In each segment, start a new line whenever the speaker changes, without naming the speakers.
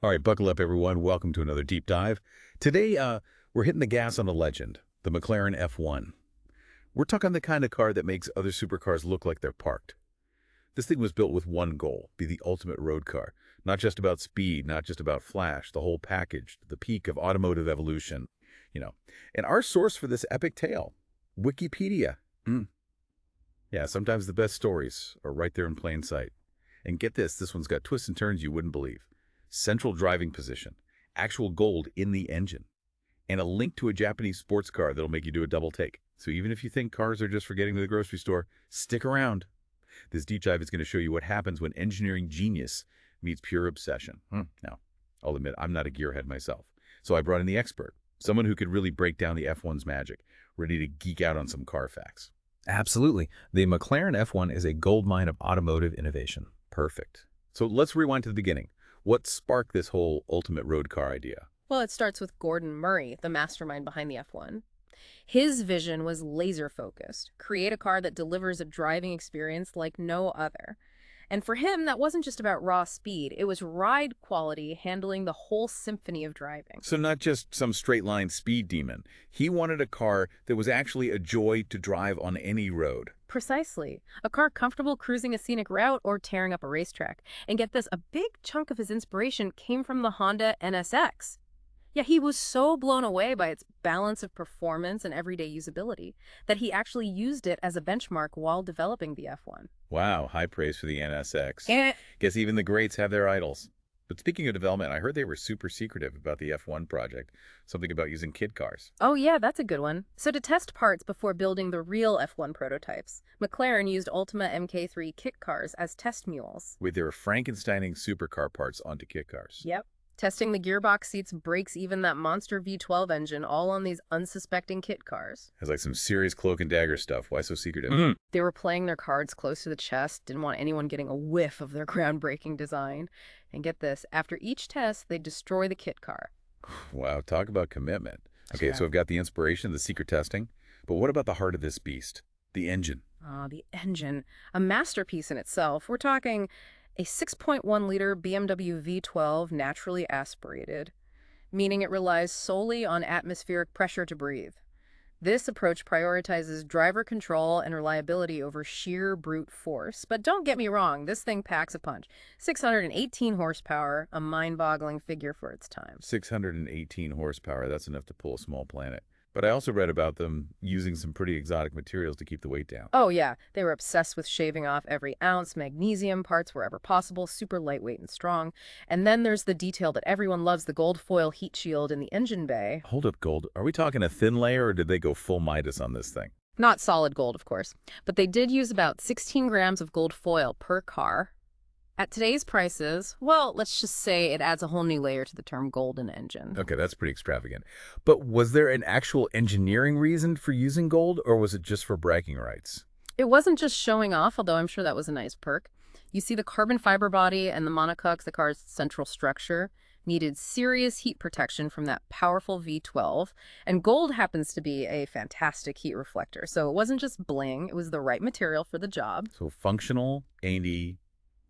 All right, buckle up, everyone. Welcome to another deep dive. Today, we're hitting the gas on a legend, the McLaren F1. We're talking the kind of car that makes other supercars look like they're parked. This thing was built with one goal, be the ultimate road car. Not just about speed, not just about flash, the whole package, the peak of automotive evolution, you know. And our source for this epic tale, Wikipedia. Yeah, sometimes the best stories are right there in plain sight. And get this one's got twists and turns you wouldn't believe. Central driving position, actual gold in the engine, and a link to a Japanese sports car that'll make you do a double take. So even if you think cars are just for getting to the grocery store, stick around. This deep dive is going to show you what happens when engineering genius meets pure obsession. Now, I'll admit, I'm not a gearhead myself. So I brought in the expert, someone who could really break down the F1's magic, ready to geek out on some car facts.
Absolutely. The McLaren F1 is a goldmine of automotive innovation.
Perfect. So let's rewind to the beginning. What sparked this whole ultimate road car idea?
Well, it starts with Gordon Murray, the mastermind behind the F1. His vision was laser-focused, create a car that delivers a driving experience like no other. And for him, that wasn't just about raw speed. It was ride quality handling the whole symphony of driving.
So not just some straight-line speed demon. He wanted a car that was actually a joy to drive on any road.
Precisely. A car comfortable cruising a scenic route or tearing up a racetrack. And get this, a big chunk of his inspiration came from the Honda NSX. Yeah, he was so blown away by its balance of performance and everyday usability that he actually used it as a benchmark while developing the F1.
Wow, high praise for the NSX.
Eh.
Guess even the greats have their idols. But speaking of development, I heard they were super secretive about the F1 project. Something about using kit cars.
Oh yeah, that's a good one. So to test parts before building the real F1 prototypes, McLaren used Ultima MK3 kit cars as test mules.
With their Frankensteining supercar parts onto kit cars.
Yep. Testing the gearbox, seats, brakes, even that monster V12 engine, all on these unsuspecting kit cars.
Has like some serious cloak and dagger stuff. Why so secretive?
They were playing their cards close to the chest, didn't want anyone getting a whiff of their groundbreaking design. And get this, after each test, they destroy the kit car.
Wow, talk about commitment. Okay,
Yeah.
so I've got the inspiration, the secret testing. But what about the heart of this beast? The engine.
The engine, a masterpiece in itself. We're talking a 6.1-liter BMW V12 naturally aspirated, meaning it relies solely on atmospheric pressure to breathe. This approach prioritizes driver control and reliability over sheer brute force. But don't get me wrong, this thing packs a punch. 618 horsepower, a mind-boggling figure for its time.
618 horsepower. That's enough to pull a small planet. But I also read about them using some pretty exotic materials to keep the weight down.
Oh yeah, they were obsessed with shaving off every ounce, magnesium parts wherever possible, super lightweight and strong. And then there's the detail that everyone loves, the gold foil heat shield in the engine bay.
Hold up, Gold. Are we talking a thin layer or did they go full Midas on this thing?
Not solid gold, of course, but they did use about 16 grams of gold foil per car. At today's prices, well, let's just say it adds a whole new layer to the term golden engine.
Okay, that's pretty extravagant. But was there an actual engineering reason for using gold or was it just for bragging rights?
It wasn't just showing off, although I'm sure that was a nice perk. You see, the carbon fiber body and the monocoques, the car's central structure, needed serious heat protection from that powerful V12, and gold happens to be a fantastic heat reflector. So it wasn't just bling, it was the right material for the job.
So functional, aindy,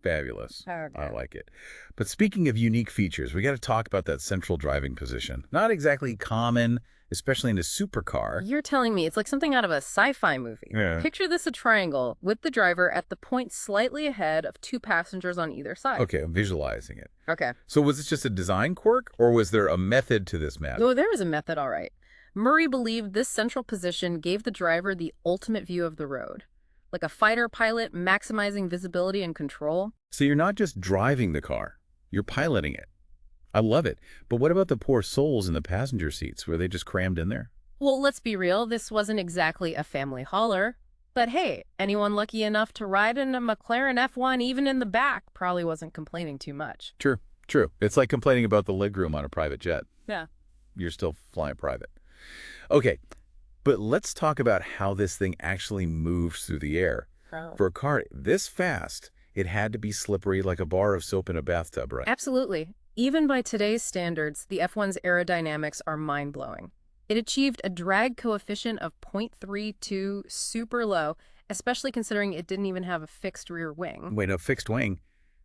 fabulous.
Okay.
I like it. But speaking of unique features, we got to talk about that central driving position. Not exactly common, especially in a supercar.
You're telling me it's like something out of a sci-fi movie.
Yeah.
Picture this, a triangle with the driver at the point slightly ahead of two passengers on either side.
Okay, I'm visualizing it.
Okay.
So was this just a design quirk or was there a method to this magic?
Oh, there was a method, all right. Murray believed this central position gave the driver the ultimate view of the road. Like a fighter pilot maximizing visibility and control.
So you're not just driving the car, you're piloting it. I love it. But what about the poor souls in the passenger seats? Were they just crammed in there?
Well, let's be real, this wasn't exactly a family hauler. But hey, anyone lucky enough to ride in a McLaren F1 even in the back probably wasn't complaining too much.
True. It's like complaining about the legroom on a private jet.
Yeah.
You're still flying private. Okay, but let's talk about how this thing actually moves through the air.
Oh.
For a car this fast, it had to be slippery like a bar of soap in a bathtub, right?
Absolutely. Even by today's standards, the F1's aerodynamics are mind-blowing. It achieved a drag coefficient of 0.32, super low, especially considering it didn't even have a fixed rear wing.
Wait, a fixed wing?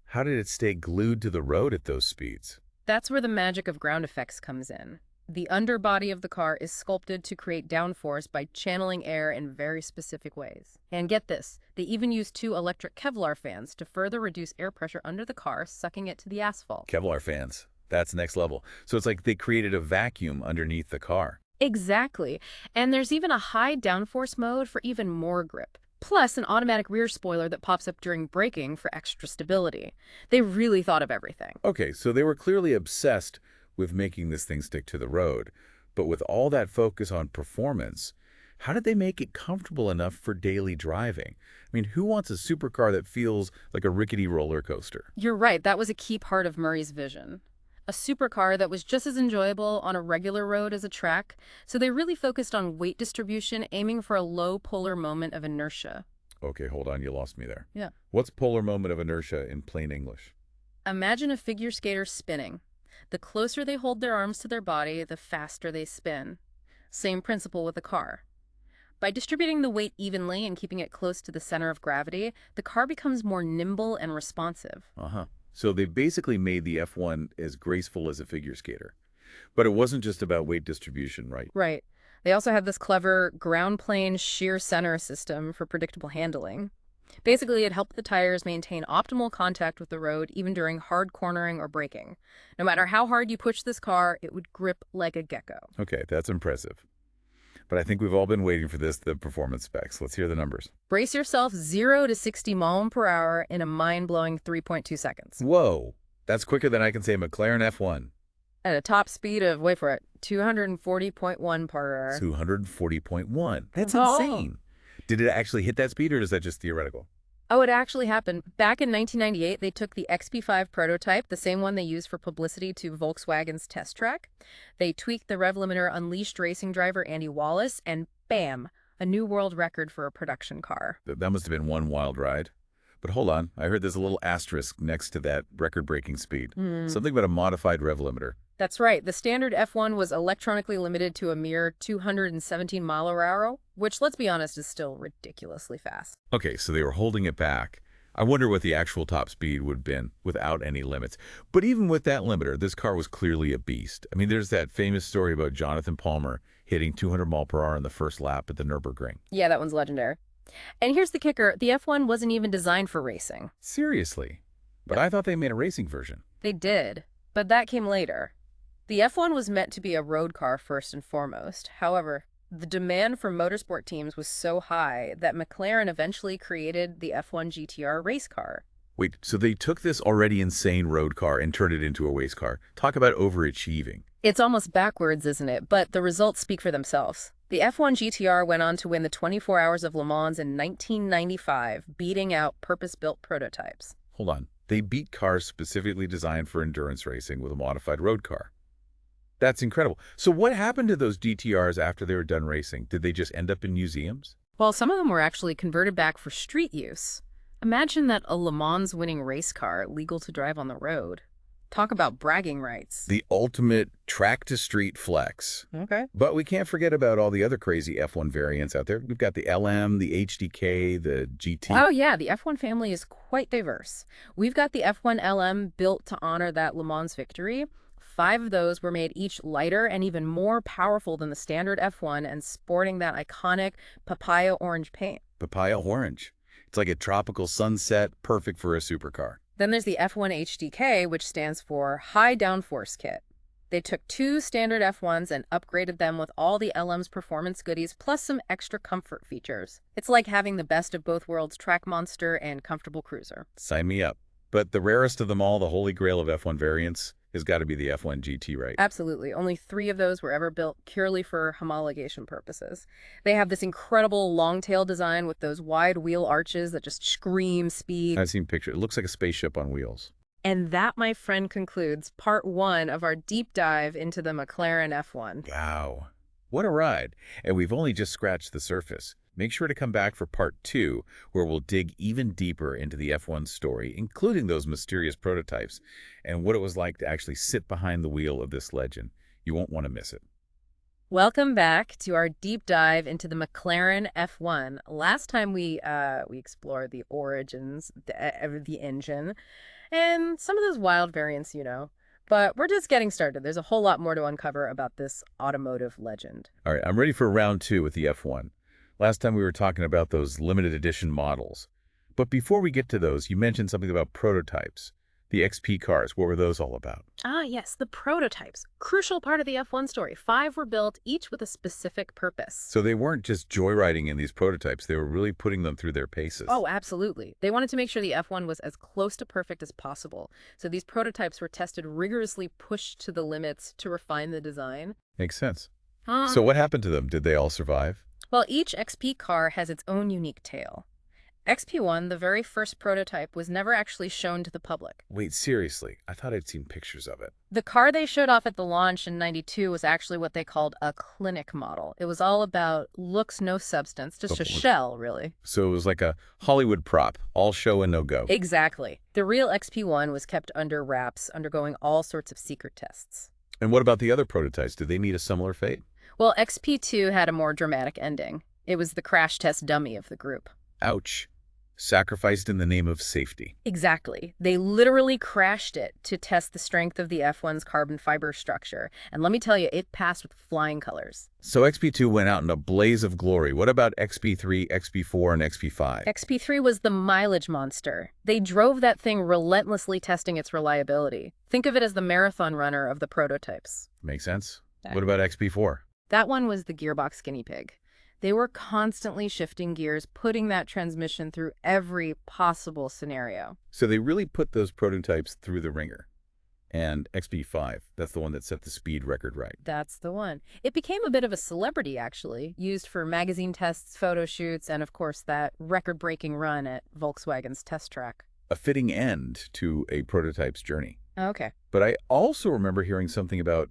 How did it stay glued to the road at those speeds?
That's where the magic of ground effects comes in. The underbody of the car is sculpted to create downforce by channeling air in very specific ways. And get this, they even use 2 electric Kevlar fans to further reduce air pressure under the car, sucking it to the asphalt.
Kevlar fans. That's next level. So it's like they created a vacuum underneath the car.
Exactly. And there's even a high downforce mode for even more grip. Plus an automatic rear spoiler that pops up during braking for extra stability. They really thought of everything.
Okay, so they were clearly obsessed with making this thing stick to the road. But with all that focus on performance, how did they make it comfortable enough for daily driving? I mean, who wants a supercar that feels like a rickety roller coaster?
You're right, that was a key part of Murray's vision. A supercar that was just as enjoyable on a regular road as a track, so they really focused on weight distribution, aiming for a low polar moment of inertia.
Okay, hold on, you lost me there.
Yeah.
What's polar moment of inertia in plain English?
Imagine a figure skater spinning. The closer they hold their arms to their body, the faster they spin. Same principle with a car. By distributing the weight evenly and keeping it close to the center of gravity, the car becomes more nimble and responsive.
Uh-huh. So they basically made the F1 as graceful as a figure skater. But it wasn't just about weight distribution, right?
Right. They also have this clever ground plane shear center system for predictable handling. Basically, it helped the tires maintain optimal contact with the road even during hard cornering or braking. No matter how hard you push this car, it would grip like a gecko.
Okay, that's impressive. But I think we've all been waiting for this, the performance specs. Let's hear the numbers.
Brace yourself 0 to 60 mph in a mind-blowing 3.2 seconds.
Whoa, that's quicker than I can say McLaren F1.
At a top speed of, wait for it, 240.1 per hour.
240.1. That's
Oh.
insane. Did it actually hit that speed, or is that just theoretical?
Oh, it actually happened. Back in 1998, they took the XP5 prototype, the same one they used for publicity to Volkswagen's test track. They tweaked the rev limiter, unleashed racing driver Andy Wallace, and bam, a new world record for a production car.
That must have been one wild ride. But hold on, I heard there's a little asterisk next to that record-breaking speed. Something about a modified rev limiter.
That's right. The standard F1 was electronically limited to a mere 217 mph, which, let's be honest, is still ridiculously fast.
Okay, so they were holding it back. I wonder what the actual top speed would have been without any limits. But even with that limiter, this car was clearly a beast. I mean, there's that famous story about Jonathan Palmer hitting 200 mph in the first lap at the Nürburgring.
Yeah, that one's legendary. And here's the kicker. The F1 wasn't even designed for racing.
Seriously? But I thought they made a racing version.
They did, but that came later. The F1 was meant to be a road car first and foremost. However, the demand from motorsport teams was so high that McLaren eventually created the F1 GTR race car.
Wait, so they took this already insane road car and turned it into a race car. Talk about overachieving.
It's almost backwards, isn't it? But the results speak for themselves. The F1 GTR went on to win the 24 Hours of Le Mans in 1995, beating out purpose-built prototypes.
Hold on. They beat cars specifically designed for endurance racing with a modified road car. That's incredible. So what happened to those GTRs after they were done racing? Did they just end up in museums?
Well, some of them were actually converted back for street use. Imagine that a Le Mans winning race car legal to drive on the road. Talk about bragging rights.
The ultimate track-to-street flex.
Okay.
But we can't forget about all the other crazy F1 variants out there. We've got the LM, the HDK, the GT.
Oh, yeah, the F1 family is quite diverse. We've got the F1 LM built to honor that Le Mans victory. 5 of those were made each lighter and even more powerful than the standard F1 and sporting that iconic papaya orange paint.
Papaya orange. It's like a tropical sunset, perfect for a supercar.
Then there's the F1 HDK, which stands for High Downforce Kit. They took 2 standard F1s and upgraded them with all the LM's performance goodies plus some extra comfort features. It's like having the best of both worlds, track monster and comfortable cruiser.
Sign me up. But the rarest of them all, the holy grail of F1 variants, has got to be the F1 GT, right?
Absolutely. Only 3 of those were ever built purely for homologation purposes. They have this incredible long tail design with those wide wheel arches that just scream speed.
I've seen pictures. It looks like a spaceship on wheels.
And that, my friend, concludes part 1 of our deep dive into the McLaren F1.
Wow. What a ride. And we've only just scratched the surface. Make sure to come back for part 2, where we'll dig even deeper into the F1 story, including those mysterious prototypes, and what it was like to actually sit behind the wheel of this legend. You won't want to miss it.
Welcome back to our deep dive into the McLaren F1. Last time we explored the origins of the engine and some of those wild variants, But we're just getting started. There's a whole lot more to uncover about this automotive legend.
All right, I'm ready for round 2 with the F1. Last time we were talking about those limited edition models. But before we get to those, you mentioned something about prototypes. The XP cars, what were those all about?
Ah, yes, the prototypes. Crucial part of the F1 story. 5 were built, each with a specific purpose.
So they weren't just joyriding in these prototypes, they were really putting them through their paces.
Oh, absolutely. They wanted to make sure the F1 was as close to perfect as possible. So these prototypes were tested rigorously, pushed to the limits to refine the design.
Makes sense. So what happened to them? Did they all survive?
Well, each XP car has its own unique tale. XP1, the very first prototype, was never actually shown to the public.
Wait, seriously? I thought I'd seen pictures of it.
The car they showed off at the launch in '92 was actually what they called a clinic model. It was all about looks, no substance, just a shell, really.
So it was like a Hollywood prop, all show and no go.
Exactly. The real XP1 was kept under wraps, undergoing all sorts of secret tests.
And what about the other prototypes? Did they meet a similar fate?
Well, XP2 had a more dramatic ending. It was the crash test dummy of the group.
Ouch. Sacrificed in the name of safety.
Exactly. They literally crashed it to test the strength of the F1's carbon fiber structure. And let me tell you, it passed with flying colors.
So XP2 went out in a blaze of glory. What about XP3, XP4, and XP5?
XP3 was the mileage monster. They drove that thing relentlessly, testing its reliability. Think of it as the marathon runner of the prototypes.
Makes sense. What about XP4?
That one was the gearbox guinea pig. They were constantly shifting gears, putting that transmission through every possible scenario.
So they really put those prototypes through the ringer. And XP5, that's the one that set the speed record right.
That's the one. It became a bit of a celebrity, actually, used for magazine tests, photo shoots, and of course that record-breaking run at Volkswagen's test track.
A fitting end to a prototype's journey.
Okay.
But I also remember hearing something about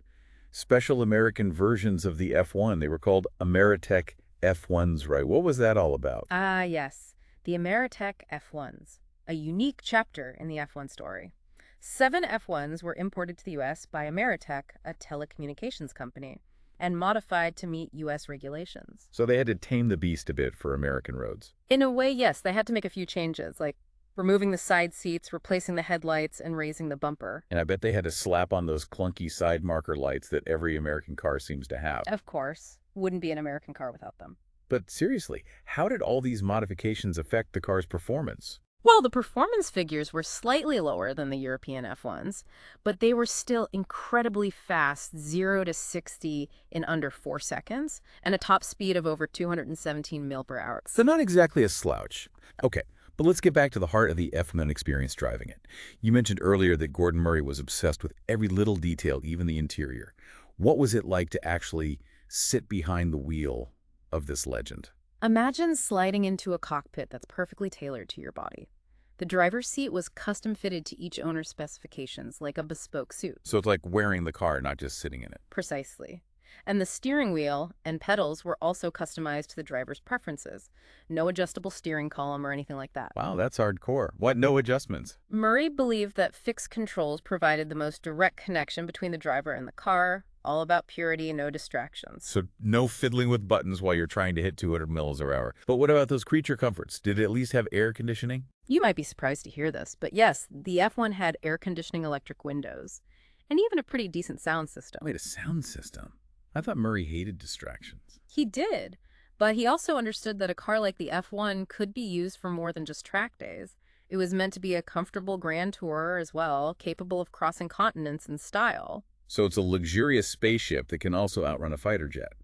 special American versions of the F1. They were called Ameritech F1s, right? What was that all about?
Ah, yes. The Ameritech F1s. A unique chapter in the F1 story. 7 F1s were imported to the U.S. by Ameritech, a telecommunications company, and modified to meet U.S. regulations.
So they had to tame the beast a bit for American roads.
In a way, yes. They had to make a few changes, like removing the side seats, replacing the headlights, and raising the bumper.
And I bet they had to slap on those clunky side marker lights that every American car seems to have.
Of course. Wouldn't be an American car without them.
But seriously, how did all these modifications affect the car's performance?
Well, the performance figures were slightly lower than the European F1s, but they were still incredibly fast, 0 to 60 in under 4 seconds, and a top speed of over 217 mil per hour.
So not exactly a slouch. Okay, but let's get back to the heart of the F1 experience driving it. You mentioned earlier that Gordon Murray was obsessed with every little detail, even the interior. What was it like to actually sit behind the wheel of this legend?
Imagine sliding into a cockpit that's perfectly tailored to your body. The driver's seat was custom fitted to each owner's specifications, like a bespoke suit.
So it's like wearing the car, not just sitting in it.
Precisely. And the steering wheel and pedals were also customized to the driver's preferences. No adjustable steering column or anything like that.
Wow, that's hardcore. What, no adjustments?
Murray believed that fixed controls provided the most direct connection between the driver and the car, all about purity, no distractions.
So no fiddling with buttons while you're trying to hit 200 miles per hour. But what about those creature comforts? Did it at least have air conditioning?
You might be surprised to hear this, but yes, the F1 had air conditioning electric windows, and even a pretty decent sound system.
Wait, a sound system? I thought Murray hated distractions.
He did, but he also understood that a car like the F1 could be used for more than just track days. It was meant to be a comfortable grand tourer as well, capable of crossing continents in style.
So it's a luxurious spaceship that can also outrun a fighter jet.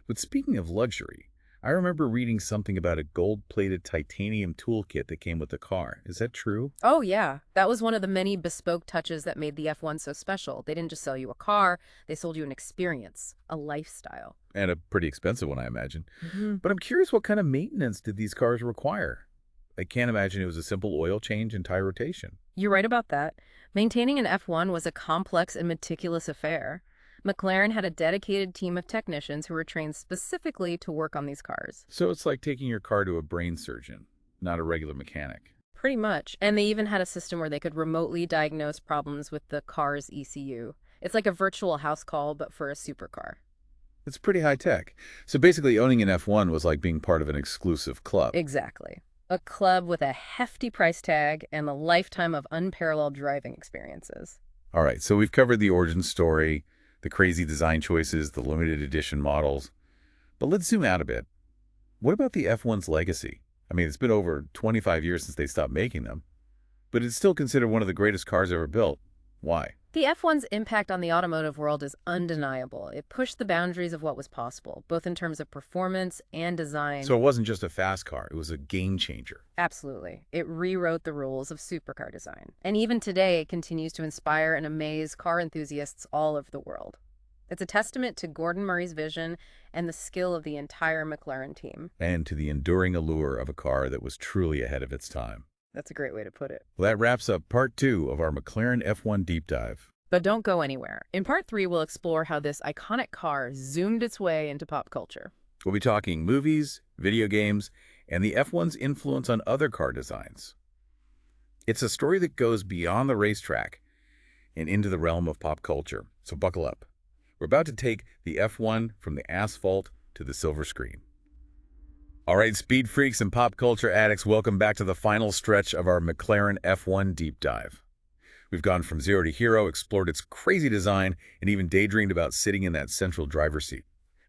But speaking of luxury, I remember reading something about a gold-plated titanium toolkit that came with the car. Is that true?
Oh, yeah. That was one of the many bespoke touches that made the F1 so special. They didn't just sell you a car, they sold you an experience, a lifestyle.
And a pretty expensive one, I imagine. But I'm curious, what kind of maintenance did these cars require? I can't imagine it was a simple oil change and tire rotation.
You're right about that. Maintaining an F1 was a complex and meticulous affair. McLaren had a dedicated team of technicians who were trained specifically to work on these cars.
So it's like taking your car to a brain surgeon, not a regular mechanic.
Pretty much. And they even had a system where they could remotely diagnose problems with the car's ECU. It's like a virtual house call, but for a supercar.
It's pretty high tech. So basically owning an F1 was like being part of an exclusive club.
Exactly. A club with a hefty price tag and a lifetime of unparalleled driving experiences.
All right, so we've covered the origin story, the crazy design choices, the limited edition models. But let's zoom out a bit. What about the F1's legacy? I mean, it's been over 25 years since they stopped making them, but it's still considered one of the greatest cars ever built. Why?
The F1's impact on the automotive world is undeniable. It pushed the boundaries of what was possible, both in terms of performance and design.
So it wasn't just a fast car, it was a game changer.
Absolutely. It rewrote the rules of supercar design. And even today, it continues to inspire and amaze car enthusiasts all over the world. It's a testament to Gordon Murray's vision and the skill of the entire McLaren team.
And to the enduring allure of a car that was truly ahead of its time.
That's a great way to put it.
Well, that wraps up part 2 of our McLaren F1 deep dive.
But don't go anywhere. In part 3, we'll explore how this iconic car zoomed its way into pop culture.
We'll be talking movies, video games, and the F1's influence on other car designs. It's a story that goes beyond the racetrack and into the realm of pop culture, so buckle up. We're about to take the F1 from the asphalt to the silver screen. All right, speed freaks and pop culture addicts, welcome back to the final stretch of our McLaren F1 deep dive. We've gone from zero to hero, explored its crazy design, and even daydreamed about sitting in that central driver's seat.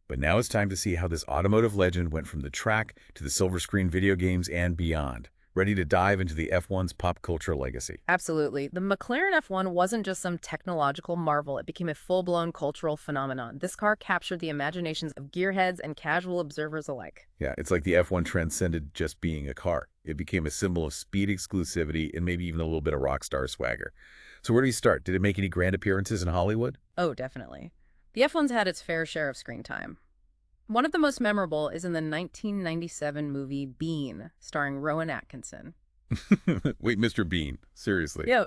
But now it's time to see how this automotive legend went from the track to the silver screen video games and beyond. Ready to dive into the F1's pop culture legacy?
Absolutely. The McLaren F1 wasn't just some technological marvel. It became a full-blown cultural phenomenon. This car captured the imaginations of gearheads and casual observers alike.
Yeah, it's like the F1 transcended just being a car. It became a symbol of speed exclusivity and maybe even a little bit of rock star swagger. So where do you start? Did it make any grand appearances in Hollywood?
Oh, definitely. The F1's had its fair share of screen time. One of the most memorable is in the 1997 movie Bean, starring Rowan Atkinson.
Wait, Mr. Bean, seriously?
Yeah,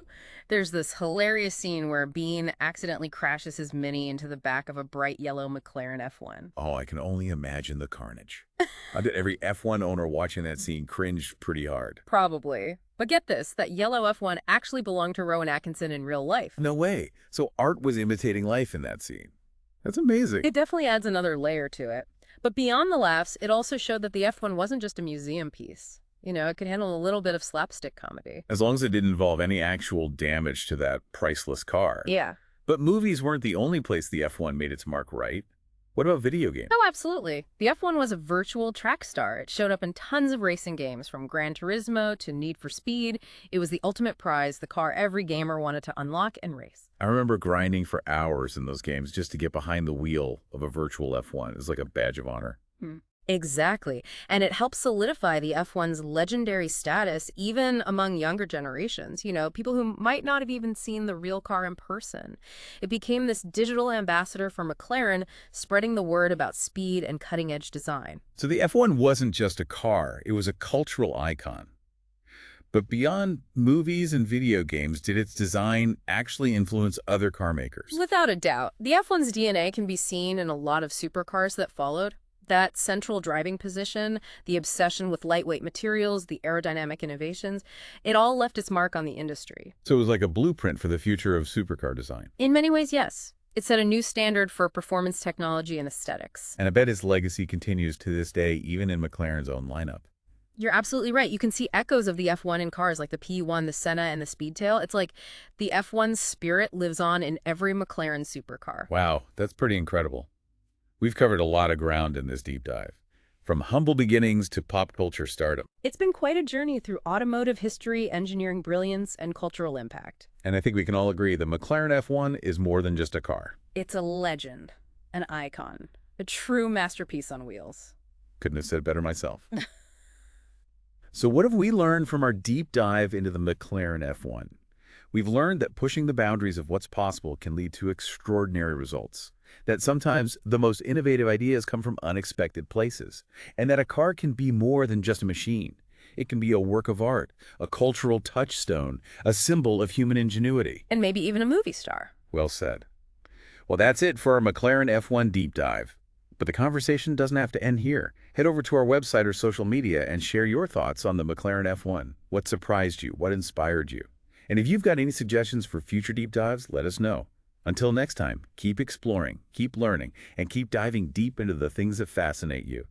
there's this hilarious scene where Bean accidentally crashes his Mini into the back of a bright yellow McLaren F1.
Oh, I can only imagine the carnage. I bet every F1 owner watching that scene cringed pretty hard.
Probably. But get this, that yellow F1 actually belonged to Rowan Atkinson in real life.
No way. So art was imitating life in that scene. That's amazing.
It definitely adds another layer to it. But beyond the laughs, it also showed that the F1 wasn't just a museum piece. You know, it could handle a little bit of slapstick comedy.
As long as it didn't involve any actual damage to that priceless car.
Yeah.
But movies weren't the only place the F1 made its mark, right? What about video games?
Oh, absolutely. The F1 was a virtual track star. It showed up in tons of racing games, from Gran Turismo to Need for Speed. It was the ultimate prize, the car every gamer wanted to unlock and race.
I remember grinding for hours in those games just to get behind the wheel of a virtual F1. It was like a badge of honor.
Exactly. And it helped solidify the F1's legendary status even among younger generations, you know, people who might not have even seen the real car in person. It became this digital ambassador for McLaren, spreading the word about speed and cutting-edge design.
So the F1 wasn't just a car, it was a cultural icon. But beyond movies and video games, did its design actually influence other car makers?
Without a doubt. The F1's DNA can be seen in a lot of supercars that followed. That central driving position, the obsession with lightweight materials, the aerodynamic innovations, it all left its mark on the industry.
So it was like a blueprint for the future of supercar design.
In many ways, yes. It set a new standard for performance technology and aesthetics.
And I bet its legacy continues to this day, even in McLaren's own lineup.
You're absolutely right. You can see echoes of the F1 in cars like the P1, the Senna, and the Speedtail. It's like the F1's spirit lives on in every McLaren supercar.
Wow, that's pretty incredible. We've covered a lot of ground in this deep dive, from humble beginnings to pop culture stardom.
It's been quite a journey through automotive history, engineering brilliance, and cultural impact.
And I think we can all agree the McLaren F1 is more than just a car.
It's a legend, an icon, a true masterpiece on wheels.
Couldn't have said it better myself. So what have we learned from our deep dive into the McLaren F1? We've learned that pushing the boundaries of what's possible can lead to extraordinary results, that sometimes the most innovative ideas come from unexpected places, and that a car can be more than just a machine. It can be a work of art, a cultural touchstone, a symbol of human ingenuity.
And maybe even a movie star.
Well said. Well, that's it for our McLaren F1 deep dive. But the conversation doesn't have to end here. Head over to our website or social media and share your thoughts on the McLaren F1. What surprised you? What inspired you? And if you've got any suggestions for future deep dives, let us know. Until next time, keep exploring, keep learning, and keep diving deep into the things that fascinate you.